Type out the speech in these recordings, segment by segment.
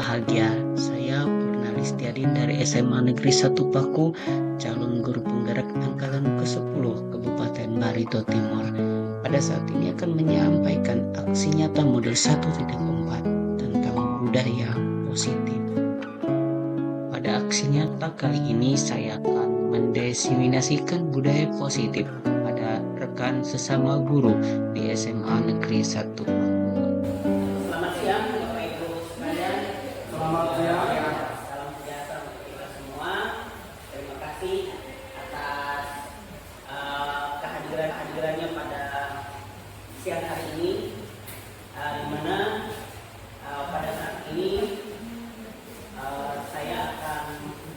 bahagia. Saya Purna Listiadin dari SMA Negeri 1 Paku, calon guru penggerak angkatan ke-10 Kabupaten Barito Timur. Pada saat ini akan menyampaikan aksi nyata modul 1.4 tentang budaya positif. Pada aksi nyata kali ini saya akan mendiseminasikan budaya positif pada rekan sesama guru di SMA Negeri 1 Paku. Selamat siang Bapak Ibu sekalian. Selamat siang. Salam sejahtera untuk kita semua. Terima kasih atas kehadirannya pada siang hari ini, di mana pada saat ini saya akan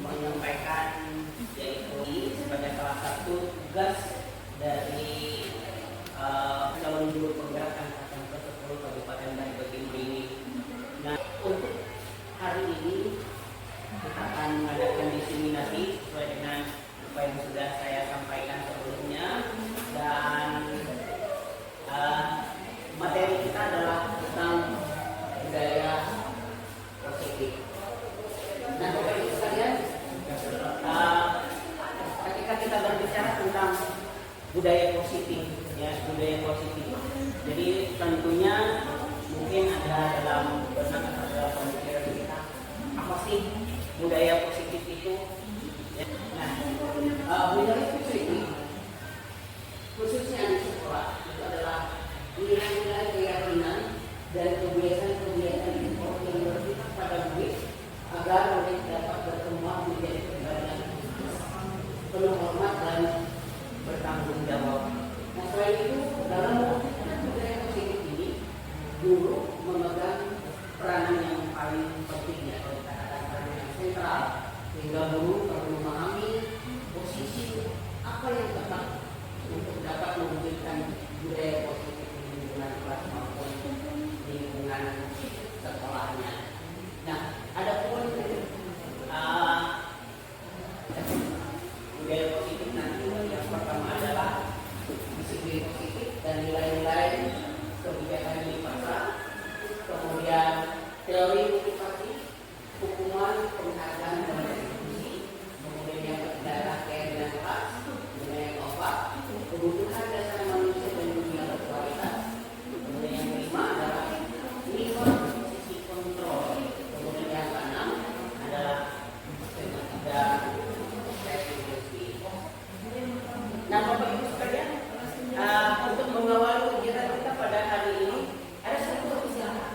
menyampaikan yaitu sebagai salah satu tugas dari calon guru penggerak angkatan ke-10 Kabupaten Barito Timur ini. Nah, untuk hari ini kita akan mengadakan diseminasi sesuai dengan apa yang sudah saya sampaikan sebelumnya, dan materi kita adalah tentang budaya positif. Nah, Bapak Ibu sekalian, ketika kita berbicara tentang budaya positif, ya, budaya positif. Jadi tentunya mungkin ada dalam benak atau dalam pemikiran kita, apa sih budaya positif itu? Ya. Nah, budaya positif khususnya di sekolah itu adalah nilai-nilai keyakinan dan kebiasaan-kebiasaan yang bersifat pada murid agar murid dapat berkembang menjadi pribadi yang penuh hormat dan bertanggung jawab. Nah, selain itu dalam budaya positif ini, guru memegang peranan yang paling penting, ya, kalau dikatakan peranan yang sentral, sehingga guru perlu memahami posisi apa yang tepat untuk dapat mewujudkan budaya positif di lingkungan kelas maupun lingkungan sekolahnya. Nah, ada pun budaya positif nanti yang pertama adalah disiplin positif dan nilai-nilai kebijakan di pasar, kemudian teori motivasi, hukuman, penghargaan dan retribusi, kemudian yang ketiga adalah keadilan kelas, yang keempat kebutuhan dasar manusia dan dunia berkualitas, kemudian yang kelima adalah lima posisi kontrol, kemudian yang keenam adalah ketiga retribusi. Nah, Bapak Ibu sekalian, untuk mengawal kegiatan kita pada hari ini ada satu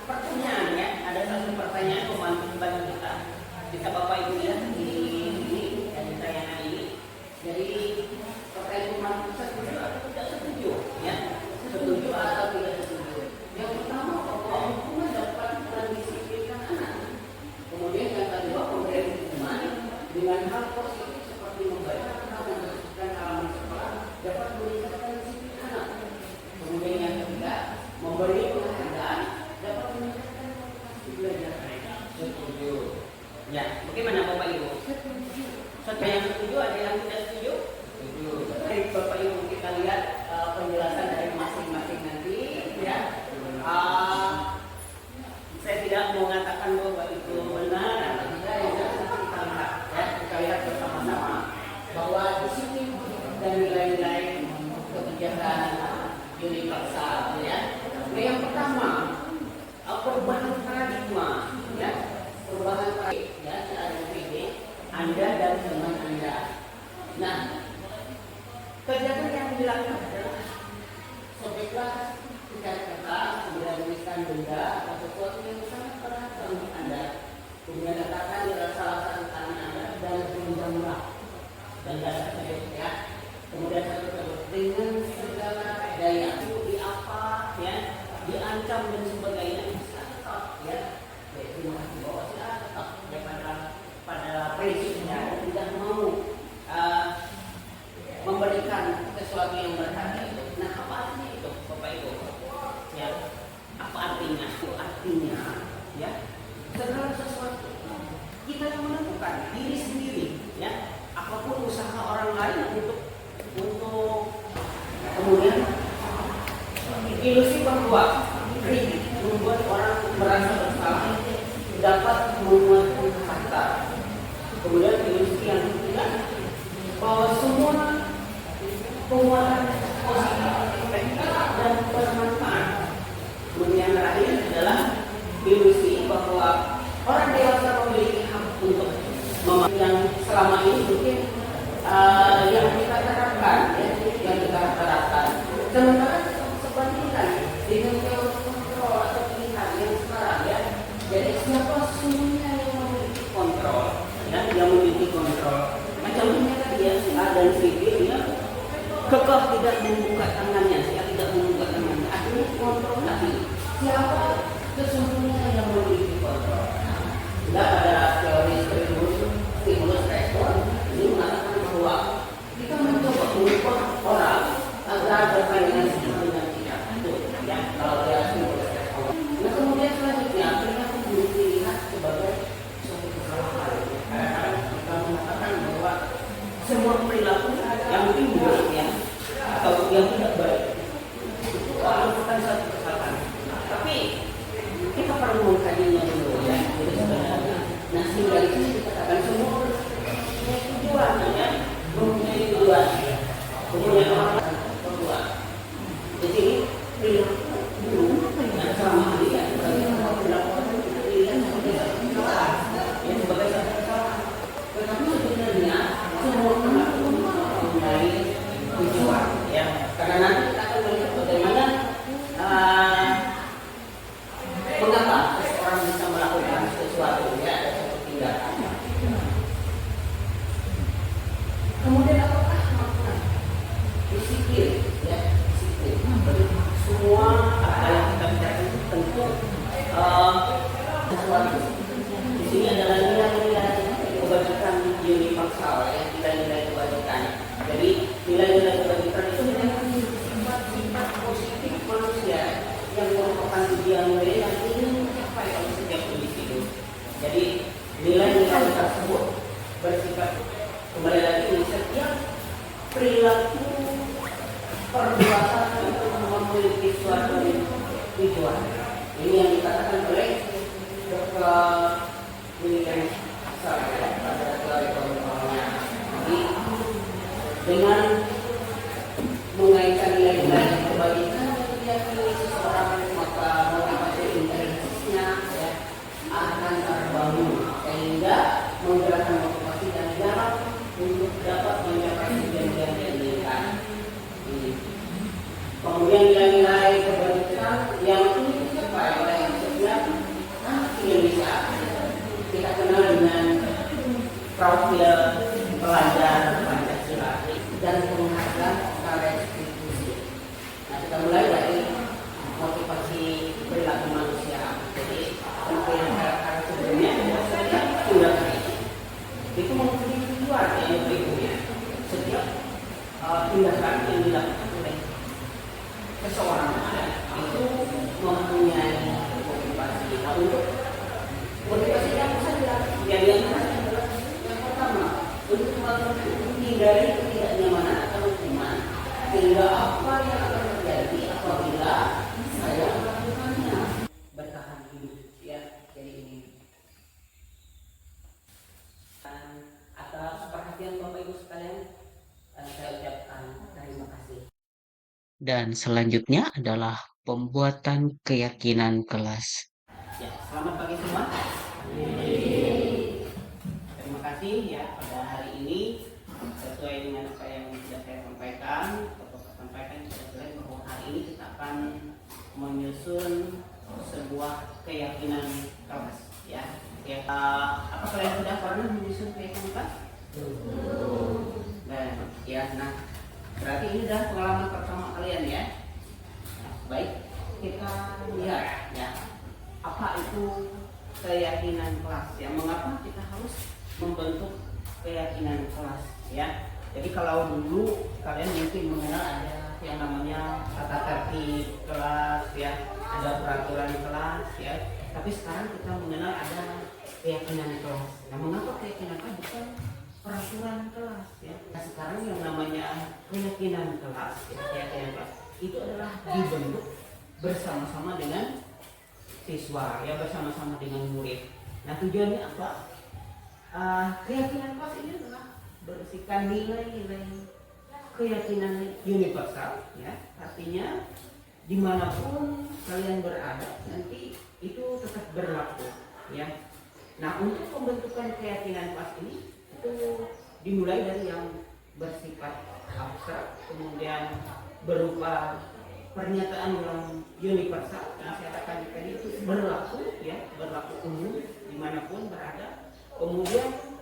pertanyaan, ya, ada satu pertanyaan pembantu kita. Bisa Bapak Ibu lihat di ini dan di tayangan ini. Jadi pertanyaan pembantu setuju atau tidak setuju, ya, setuju atau tidak setuju. Yang pertama, bahwa hukuman dapat mendisiplinkan anak. Kemudian yang kedua, pemberian hukuman dengan hal positif seperti membaca atau membersihkan halaman sekolah dapat meningkatkan disiplin anak. Kemudian yang ketiga, memberi penghargaan dapat meningkatkan kualitas belajar mereka. Setuju. Ya, bagaimana Bapak Ibu? Setuju. Ada yang setuju, ada yang tidak setuju? Setuju. Baik Bapak Ibu, kita lihat penjelasan dari masing-masing nanti, ya. Saya tidak mau mengatakan bahwa itu benar atau tidak, ya, kita lihat, ya, kita lihat bersama-sama bahwa disiplin dan nilai-nilai kebijakan universal, ya. Nah, yang pertama, perubahan paradigma, ya, perubahan paradigma, ya, secara pribadi Anda dan teman Anda. Nah, kegiatan yang dilakukan adalah sobeklah tidak kertas, kemudian tuliskan benda atau sesuatu yang sangat berharga untuk Anda. Kemudian letakkan di salah satu tangan Anda dan benda murah dan dasar saja, ya. Kemudian satu tersebut dengan segala daya itu di apa, ya, diancam dan sebagainya, bisa tetap, ya. Terima kasih bahwa saya tetap, ya, pada prinsipnya tidak mau memberikan sesuatu yang berharga itu. Nah, apa artinya itu, Bapak Ibu? Ya, apa artinya? Itu artinya, ya, segala sesuatu kita yang menentukan diri sendiri, ya. Apapun usaha orang lain untuk kemudian ilusi bahwa membuat menguatkan kata. Kemudian filosofi yang ketiga, bahwa semua penguatan positif dan bermanfaat. Kemudian yang terakhir adalah ilusi bahwa orang dewasa memiliki hak untuk yang selama ini mungkin yang kita terapkan, yang kita terapkan. Sementara sebandingkan dengan teori kontrol atau pilihan yang sekarang ya. Jadi siapa sesungguhnya yang memiliki kontrol, ya, yang memiliki kontrol. Macamnya tadi ya, si A dan si B ya kekeh tidak membuka tangannya, dia tidak membuka tangannya. Akhirnya kontrol tadi. Siapa sesungguhnya yang memiliki kontrol? Tidak ada teori stimulus respon. Ini mengatakan bahwa kita mencoba mengubah orang agar bermain dengan dengan tidak. Ya, kalau dia stimulus respon. Nah kemudian selanjutnya perilaku dilihat sebagai suatu kesalahan. Kadang-kadang kita mengatakan bahwa semua perilaku yang timbul ya atau yang tidak baik itu bukan satu kesalahan. Tapi kita perlu mengkajinya dulu ya. Jadi sebenarnya, nah sehingga itu dikatakan semua mempunyai tujuan ya, mempunyai tujuan. Kemudian orang tujuan. Jadi perilaku dulu yang selama ini ya perilaku pilihan sebagai satu kesalahan, ya sebagai satu kesalahan. Tetapi sebenarnya semua perilaku mempunyai tujuan ya. Karena nanti kita akan melihat bagaimana mengapa seseorang bisa melakukan sesuatu ya, ada satu tindakan. Kemudian apakah makna disiplin ya, disiplin. Jadi semua apa yang kita bicarakan itu tentu sesuatu. Di sini adalah nilai-nilai kebajikan universal ya, nilai-nilai kebajikan. Jadi nilai-nilai kebajikan itu merupakan sifat-sifat positif manusia yang merupakan nilai yang ingin dicapai oleh setiap individu. Jadi nilai-nilai tersebut bersifat kembali lagi di setiap perilaku perbuatan untuk memiliki suatu tujuan. Ini yang dikatakan oleh Dr. William Sartre pada teori kontrolnya. Jadi dengan mengaitkan nilai-nilai kebajikan yang diyakini seseorang, maka motivasi intrinsisnya ya akan terbangun sehingga menggerakkan motivasi dan jarak untuk dapat mencapai tujuan yang diinginkan. Kemudian nilai-nilai kebajikan yang ingin dicapai oleh setiap anak Indonesia kita kenal dengan profil pelajar Pancasila dan penghargaan restitusi. Nah kita mulai dari motivasi perilaku manusia. Jadi karakter sebelumnya setiap tindakan itu mempunyai tujuan yang berikutnya. Setiap tindakan yang dilakukan oleh seseorang itu mempunyai motivasi. Nah untuk motivasi yang saja yang adalah yang pertama untuk menghindari ketidaknyamanan atau hukuman sehingga apa yang akan terjadi apabila saya melakukannya bertahan hidup ya. Jadi ini atas perhatian Bapak Ibu sekalian saya ucapkan terima kasih. Dan selanjutnya adalah pembuatan keyakinan kelas. Ya, selamat pagi semua. Terima kasih ya pada hari ini sesuai dengan apa yang sudah saya sampaikan sesuai bahwa hari ini kita akan menyusun sebuah keyakinan kelas ya. Apa kalian sudah pernah menyusun keyakinan kelas? Nah, berarti ini adalah pengalaman pertama kalian ya. Baik, kita lihat ya apa itu keyakinan kelas ya. Mengapa kita harus membentuk keyakinan kelas ya. Jadi kalau dulu kalian mungkin mengenal ada yang namanya tata tertib kelas ya, ada peraturan kelas ya. Tapi sekarang kita mengenal ada keyakinan kelas. Nah, mengapa keyakinan kelas bukan peraturan kelas ya? Nah, sekarang yang namanya keyakinan kelas ya, keyakinan kelas itu adalah dibentuk bersama-sama dengan siswa ya, bersama-sama dengan murid. Nah tujuannya apa? Keyakinan kelas ini adalah berisikan nilai-nilai keyakinan universal, ya, artinya dimanapun kalian berada nanti itu tetap berlaku, ya. Nah untuk pembentukan keyakinan kelas ini itu dimulai dari yang bersifat abstrak, kemudian berupa pernyataan yang universal yang saya katakan tadi itu berlaku, ya, berlaku umum dimanapun berada, kemudian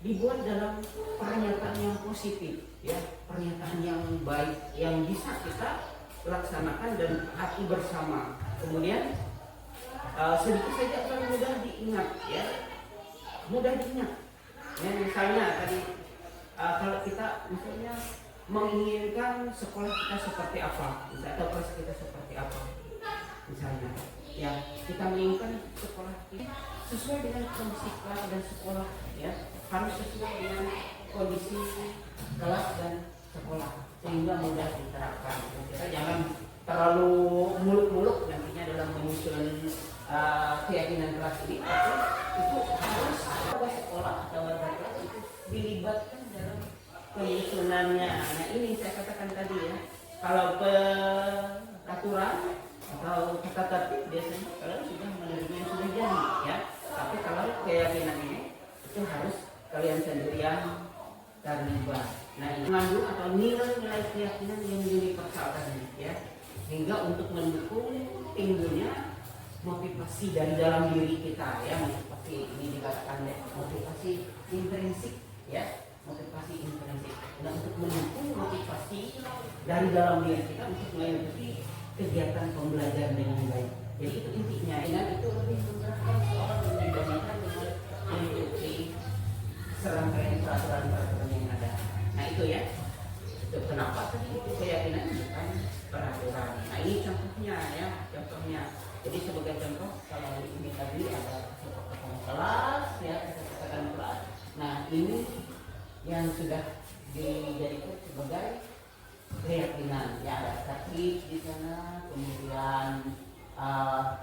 dibuat dalam pernyataan yang positif, ya, pernyataan yang baik yang bisa kita laksanakan dan arti bersama. Kemudian sedikit saja akan mudah diingat, ya, mudah diingat. Ya, misalnya tadi kalau kita misalnya menginginkan sekolah kita seperti apa, misalnya, atau kelas kita seperti apa, misalnya, ya, kita menginginkan sekolah kita sesuai dengan kondisi kelas dan sekolah, ya, harus sesuai dengan kondisi kelas dan sekolah sehingga mudah diterapkan. Kita jangan terlalu muluk-muluk nantinya dalam menyusun keyakinan kelas ini, tapi itu harus warga sekolah atau warga kelas itu dilibatkan dalam penyusunannya. Nah ini saya katakan tadi, ya, kalau peraturan atau tata tertib biasanya kalian sudah menerima yang sudah jadi, ya, tapi kalau keyakinan ini itu harus kalian sendiri yang terlibat. Nah ini mengandung atau nilai-nilai keyakinan yang universal tadi, ya, sehingga untuk mendukung timbulnya motivasi dari dalam diri kita, ya, motivasi ini dikatakan motivasi intrinsik, ya, motivasi intrinsik. Nah untuk mendukung motivasi dari dalam diri kita untuk mengikuti kegiatan pembelajaran dengan baik. Jadi itu intinya. Dan itu lebih menggerakkan seorang dibandingkan dengan mengikuti serangkaian peraturan-peraturan yang ada. Nah itu, ya, itu kenapa tadi itu keyakinan bukan peraturan. Nah ini contohnya, ya, contohnya. Jadi sebagai contoh kalau ini tadi ada kesepakatan kelas, ya, kesepakatan kelas. Nah ini yang sudah dijadikan sebagai keyakinan, ya, ada tertib di sana, kemudian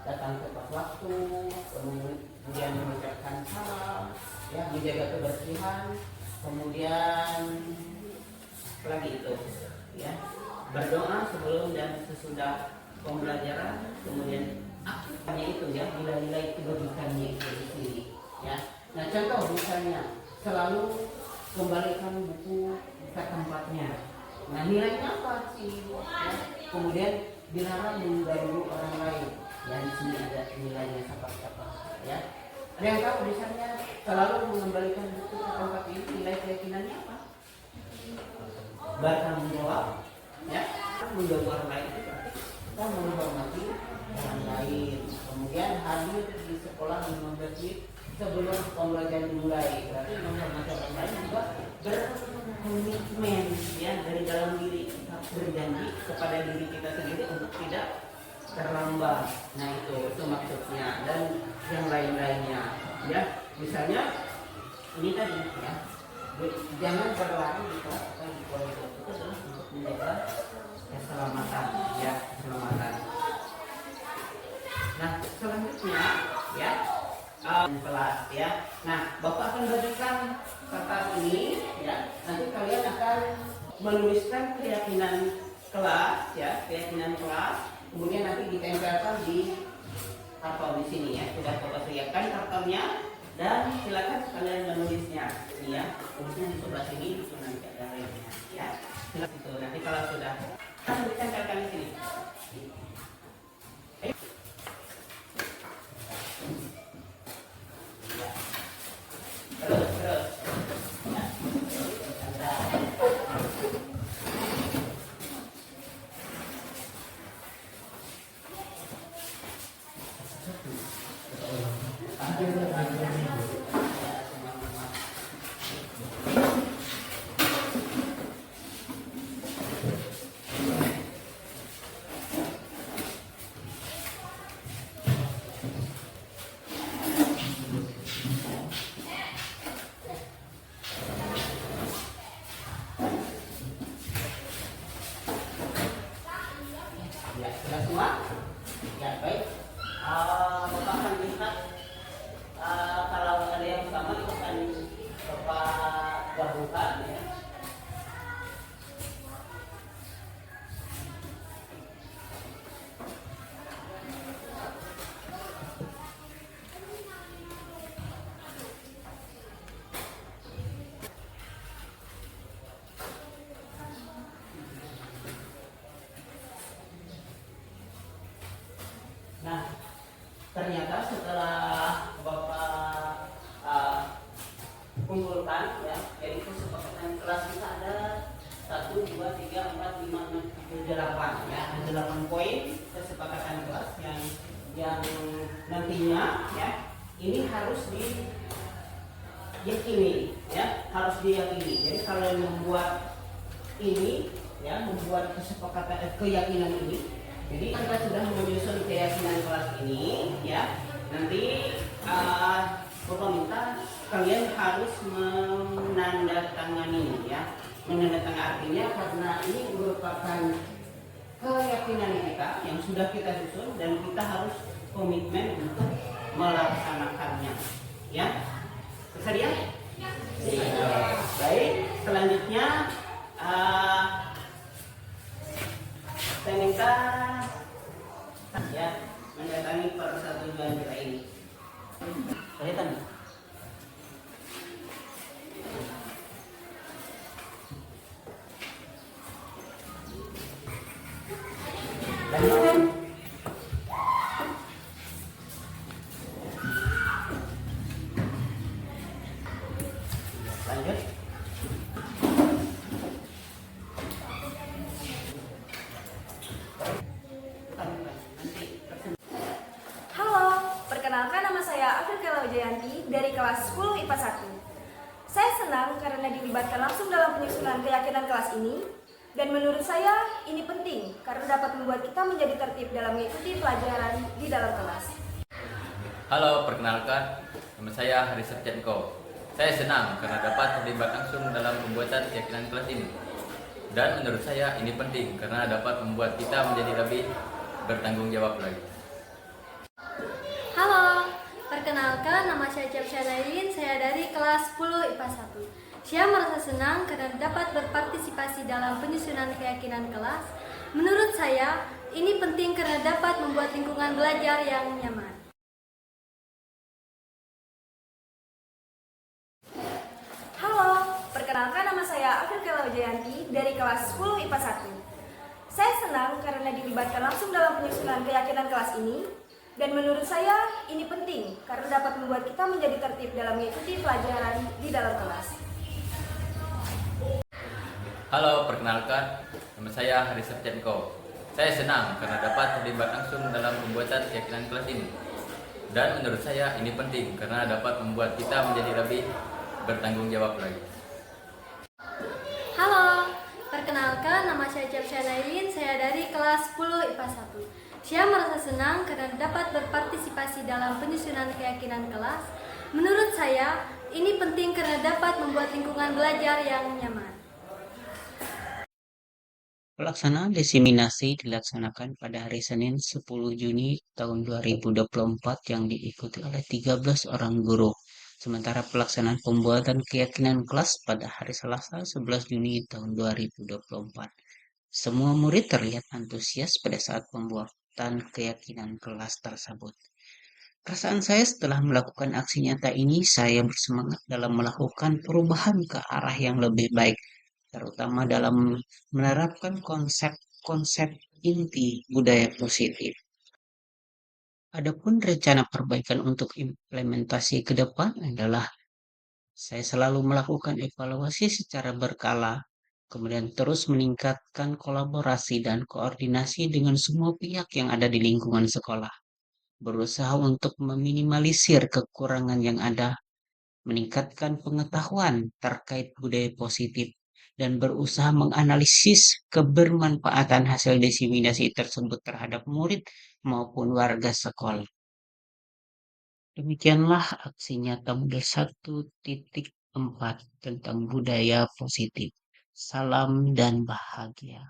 datang tepat waktu, kemudian mengucapkan salam, ya, menjaga kebersihan, kemudian apalagi itu, ya, berdoa sebelum dan sesudah pembelajaran, kemudian hanya itu, ya, nilai-nilai kebajikannya itu di sini, ya. Nah contoh misalnya selalu kembalikan buku ke tempatnya. Nah nilainya apa sih? Ya. Kemudian dilarang mengganggu orang lain. Ya di sini ada nilainya seperti apa, ya. Ada yang tahu misalnya selalu mengembalikan buku ke tempat ini nilai keyakinannya apa? Bertanggung jawab, ya. Mengganggu orang lain itu berarti kita menghormati orang lain. Kemudian hadir di sekolah 15 menit sebelum pembelajaran dimulai, berarti menghormati orang lain juga berkomitmen, ya, dari dalam diri kita berjanji kepada diri kita sendiri untuk tidak terlambat. Nah itu maksudnya, dan yang lain-lainnya, ya, misalnya ini tadi, ya, jangan berlari di kelas atau di koridor, itu adalah untuk menjaga keselamatan, ya, keselamatan. Nah selanjutnya, ya, kelas, ya. Nah Bapak akan bagikan kertas ini, ya, nanti kalian akan menuliskan keyakinan kelas, ya, keyakinan kelas, kemudian nanti ditempelkan di karton di sini, ya, sudah Bapak siapkan kartonnya dan silakan kalian menulisnya, ini, ya, tulisnya di sebelah sini, itu nanti ada lemnya, ya, silakan itu. Nanti kalau sudah akan ditempelkan di sini. Sudah semua? Ya baik. Bapak akan lihat setelah Bapak kumpulkan ya, jadi kesepakatan kelas kita ada 1, 2, 3, 4, 5, 6, 7, 8 ya, ada 8 poin kesepakatan kelas yang nantinya ya ini harus diyakini ya, harus diyakini. Jadi kalau membuat ini ya, membuat kesepakatan keyakinan ini, jadi kita sudah menyusun keyakinan kelas ini ya, nanti Bapak minta kalian harus menandatangani ya. Menandatangani artinya karena ini merupakan keyakinan kita yang sudah kita susun dan kita harus komitmen untuk melaksanakannya ya. Bersedia? Ya. Baik, selanjutnya saya minta ya mendatangi persetujuan kita ini. Kelihatan? Lanjut. Lanjut. Halo, perkenalkan nama saya Afrika Wijayanti dari kelas 10 IPA 1. Saya senang karena dilibatkan langsung dalam penyusunan keyakinan kelas ini, dan menurut saya ini penting karena dapat membuat kita menjadi tertib dalam mengikuti pelajaran di dalam kelas. Halo, perkenalkan, nama saya Haris Septianko. Saya senang karena dapat terlibat langsung dalam pembuatan keyakinan kelas ini. Dan menurut saya ini penting karena dapat membuat kita menjadi lebih bertanggung jawab lagi. Halo, perkenalkan nama saya Cap Syanailin, saya dari kelas 10 IPA 1. Saya merasa senang karena dapat berpartisipasi dalam penyusunan keyakinan kelas. Menurut saya, ini penting karena dapat membuat lingkungan belajar yang nyaman. Halo, perkenalkan nama saya Afrika Wijayanti dari kelas 10 IPA 1. Saya senang karena dilibatkan langsung dalam penyusunan keyakinan kelas ini, dan menurut saya ini penting karena dapat membuat kita menjadi tertib dalam mengikuti pelajaran di dalam kelas. Halo, perkenalkan, nama saya Haris Septianko. Saya senang karena dapat terlibat langsung dalam pembuatan keyakinan kelas ini. Dan menurut saya ini penting karena dapat membuat kita menjadi lebih bertanggung jawab lagi. Halo, perkenalkan nama saya Cap Syanailin, saya dari kelas 10 IPA 1. Saya merasa senang karena dapat berpartisipasi dalam penyusunan keyakinan kelas. Menurut saya, ini penting karena dapat membuat lingkungan belajar yang nyaman. Pelaksanaan diseminasi dilaksanakan pada hari Senin 10 Juni tahun 2024 yang diikuti oleh 13 orang guru. Sementara pelaksanaan pembuatan keyakinan kelas pada hari Selasa 11 Juni tahun 2024. Semua murid terlihat antusias pada saat pembuatan keyakinan kelas tersebut. Perasaan saya setelah melakukan aksi nyata ini, saya bersemangat dalam melakukan perubahan ke arah yang lebih baik, terutama dalam menerapkan konsep-konsep inti budaya positif. Adapun rencana perbaikan untuk implementasi ke depan adalah saya selalu melakukan evaluasi secara berkala, kemudian terus meningkatkan kolaborasi dan koordinasi dengan semua pihak yang ada di lingkungan sekolah, berusaha untuk meminimalisir kekurangan yang ada, meningkatkan pengetahuan terkait budaya positif, dan berusaha menganalisis kebermanfaatan hasil diseminasi tersebut terhadap murid maupun warga sekolah. Demikianlah aksi nyata model 1.4 tentang budaya positif. Salam dan bahagia.